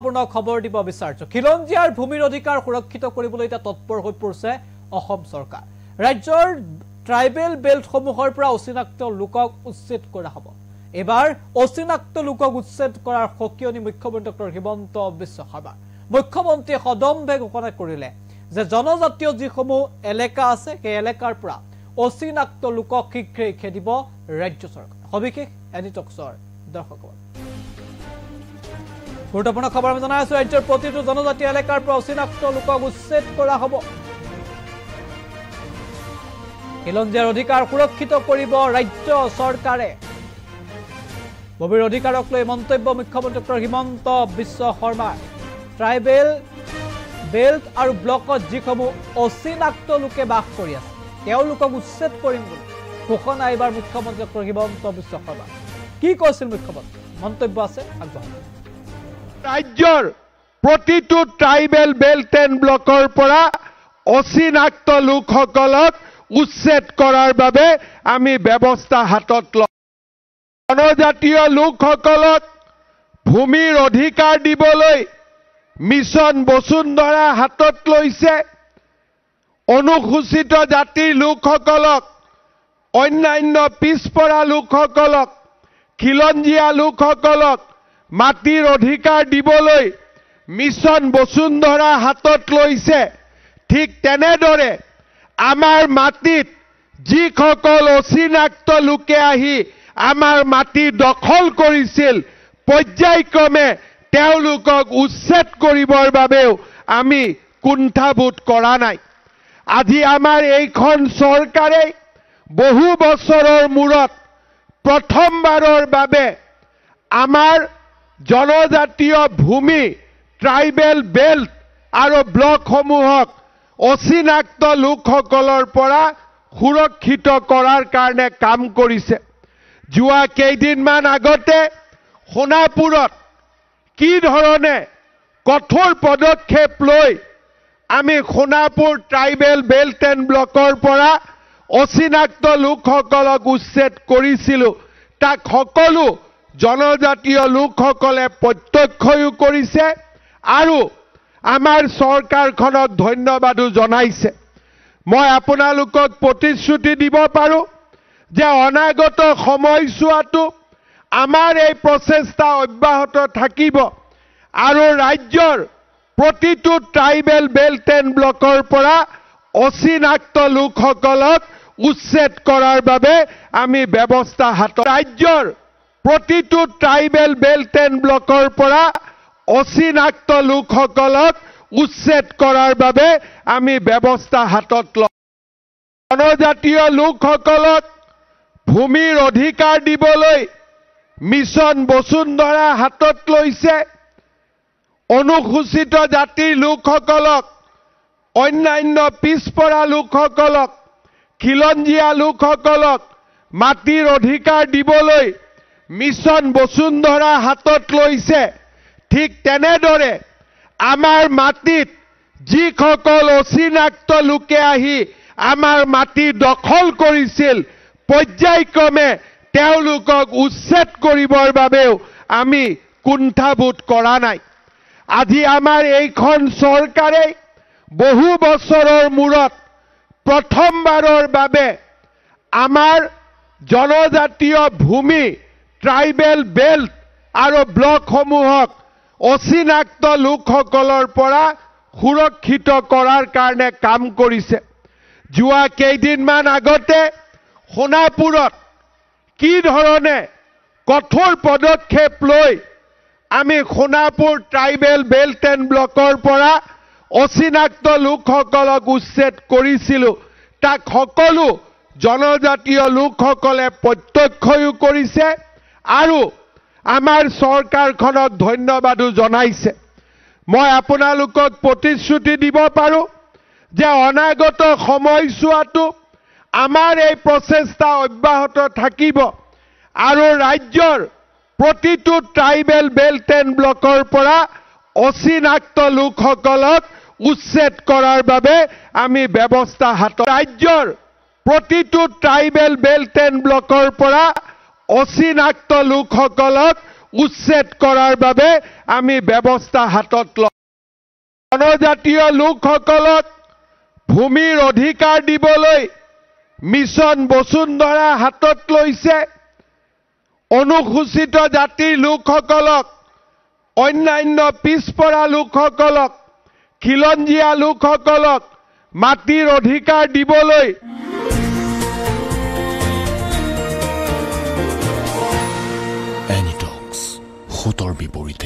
পূৰ্ণ খবৰ দিব বিচাৰিছো খিলঞ্জীয়াৰ ভূমিৰ অধিকাৰ সুৰক্ষিত কৰিবলৈ এটা তৎপৰ হৈ পৰিছে অসম চৰকাৰ ৰাজ্যৰ ট্ৰাইবেল বেল্টসমূহৰ পৰা অচিনাক্ত লোকক উচ্ছেদ কৰা হ'ব এবাৰ অচিনাক্ত লোকক উচ্ছেদ কৰাৰ সকিয়নি মুখ্যমন্ত্ৰী ডক্টৰ হিমন্ত বিশ্ব শৰ্মা মুখ্যমন্ত্ৰীয়ে সদম্ভে ঘোষণা কৰিলে যে জনজাতীয় যিসমূহ এলেকা আছে সেই এলেকাৰ পৰা অচিনাক্ত লোকক শীঘ্ৰেই খেদিব ৰাজ্য চৰকাৰ সবিশেষ এনিটক্সৰ দৰ্শকৰ গুৰুত্বপূৰ্ণ খবৰ আমি জনাই আছো ৰাজ্যৰ প্ৰতিটো জনজাতীয় এলেকাৰ পৰা অচিনাক্ত লোকক উচ্ছেদ কৰা হ'ব খিলঞ্জীয়াৰ অধিকাৰ সুৰক্ষিত কৰিব ৰাজ্য চৰকাৰে ভূমিৰ অধিকাৰক লৈ মন্তব্য মুখ্যমন্ত্ৰী doctor Himanta Biswa Sarma tribal belt আৰু ব্লকত যিসমূহ অচিনাক্ত লোকে বাস কৰি আছে তেওঁলোকক উচ্ছেদ কৰিম বুলি ঘোষণা এইবাৰ মুখ্যমন্ত্ৰী ডক্টৰ হিমন্ত বিশ্ব শৰ্মা কি কৈছিল মুখ্যমন্ত্ৰী মন্তব্য আছে আগবঢ়াওক ৰাজ্যৰ প্ৰতিটো ট্ৰাইবেল বেল্ট এণ্ড ব্লকৰ পৰা অচিনাক্ত লোকসকলক উচ্ছেদ কৰাৰ বাবে আমি ব্যৱস্থা হাতত লওঁ জনজাতীয় লোকসকলক ভূমিৰ অধিকাৰ দিবলৈ মিছন বসুন্ধৰা হাতত লৈছে অনুসূচিত জাতিৰ লোকসকলক অন্যান্য পিছপৰা লোকসকলক খিলঞ্জীয়া লোকসকলক মাটিৰ অধিকাৰ দিবলৈ মিছন বসুন্ধৰা হাতত লৈছে ঠিক তেনেদৰে আমাৰ মাটিত যিসকল অচিনাক্ত লোকে আহি আমাৰ মাটি দখল কৰিছিল পৰ্যায়ক্ৰমে তেওঁলোকক উচ্ছেদ কৰিবৰ বাবেও আমি কুণ্ঠাবোধ কৰা নাই আজি আমাৰ এইখন চৰকাৰে বহু বছৰৰ মূৰত প্ৰথমবাৰৰ বাবে আমাৰ জনজাতীয় ভূমি ট্ৰাইবেল বেল্ট আৰু ব্লকসমূহক অচিনাক্ত লোকসকলৰ পৰা সুৰক্ষিত কৰাৰ কাৰণে কাম কৰিছে যোৱা কেইদিনমান আগতে সোণাপুৰত কি ধৰণে কঠোৰ পদক্ষেপ লৈ আমি সোণাপুৰ ট্ৰাইবেল বেল্ট এণ্ড ব্লকৰ পৰা অচিনাক্ত লোকসকলক উচ্ছেদ কৰিছিলোঁ তাক সকলো জনজাতীয় লোকসকলে প্ৰত্যক্ষও কৰিছে আৰু আমাৰ চৰকাৰখনক ধন্যবাদো জনাইছে মই আপোনালোকক প্ৰতিশ্ৰুতি দিব পাৰো যে অনাগত সময়ছোৱাটো আমাৰ এই প্ৰচেষ্টা অব্যাহত থাকিব আৰু ৰাজ্যৰ প্ৰতিটো ট্ৰাইবেল বেল্ট এণ্ড ব্লকৰ পৰা অচিনাক্ত লোকসকলক উচ্ছেদ কৰাৰ বাবে আমি ব্যৱস্থা হাতত ৰাজ্যৰ প্ৰতিটো ট্ৰাইবেল বেল্ট এণ্ড ব্লকৰ পৰা অচিনাক্ত লোকসকলক উচ্ছেদ কৰাৰ বাবে আমি ব্যৱস্থা হাতত লওঁ জনজাতীয় লোকসকলক ভূমিৰ অধিকাৰ দিবলৈ মিছন বসুন্ধৰা হাতত লৈছে অনুসূচিত জাতিৰ লোকসকলক অন্যান্য পিছপৰা লোকসকলক খিলঞ্জীয়া লোকসকলক মাটিৰ অধিকাৰ দিবলৈ মিছন বসুন্ধৰা হাতত লৈছে ঠিক তেনেদৰে আমাৰ মাটিত যিসকল অচিনাক্ত লোকে আহি আমাৰ মাটি দখল কৰিছিল পৰ্যায়ক্ৰমে তেওঁলোকক উচ্ছেদ কৰিবৰ বাবেও আমি কুণ্ঠাবোধ কৰা নাই আজি আমাৰ এইখন চৰকাৰে বহু বছৰৰ মূৰত প্ৰথমবাৰৰ বাবে আমাৰ জনজাতীয় ভূমি ট্ৰাইবেল বেল্ট আৰু ব্লকসমূহক অচিনাক্ত লোকসকলৰ পৰা সুৰক্ষিত কৰাৰ কাৰণে কাম কৰিছে যোৱা কেইদিনমান আগতে সোণাপুৰত কি ধৰণে কঠোৰ পদক্ষেপ লৈ আমি সোণাপুৰ ট্ৰাইবেল বেল্ট এণ্ড ব্লকৰ পৰা অচিনাক্ত লোকসকলক উচ্ছেদ কৰিছিলোঁ তাক সকলো জনজাতীয় লোকসকলে প্ৰত্যক্ষও কৰিছে আৰু আমাৰ চৰকাৰখনক ধন্যবাদো জনাইছে মই আপোনালোকক প্ৰতিশ্ৰুতি দিব পাৰো যে অনাগত সময়ছোৱাটো আমাৰ এই প্ৰচেষ্টা অব্যাহত থাকিব আৰু ৰাজ্যৰ প্ৰতিটো ট্ৰাইবেল বেল্ট এণ্ড ব্লকৰ পৰা অচিনাক্ত লোকসকলক উচ্ছেদ কৰাৰ বাবে আমি ব্যৱস্থা হাতত ৰাজ্যৰ প্ৰতিটো ট্ৰাইবেল বেল্ট এণ্ড ব্লকৰ পৰা অচিনাক্ত লোকসকলক উচ্ছেদ কৰাৰ বাবে আমি ব্যৱস্থা হাতত লওঁ জনজাতীয় লোকসকলক ভূমিৰ অধিকাৰ দিবলৈ মিছন বসুন্ধৰা হাতত লৈছে অনুসূচিত জাতিৰ লোকসকলক অন্যান্য পিছপৰা লোকসকলক খিলঞ্জীয়া লোকসকলক মাটিৰ অধিকাৰ দিবলৈ এনিটক্স হুতৰ বিপৰীতে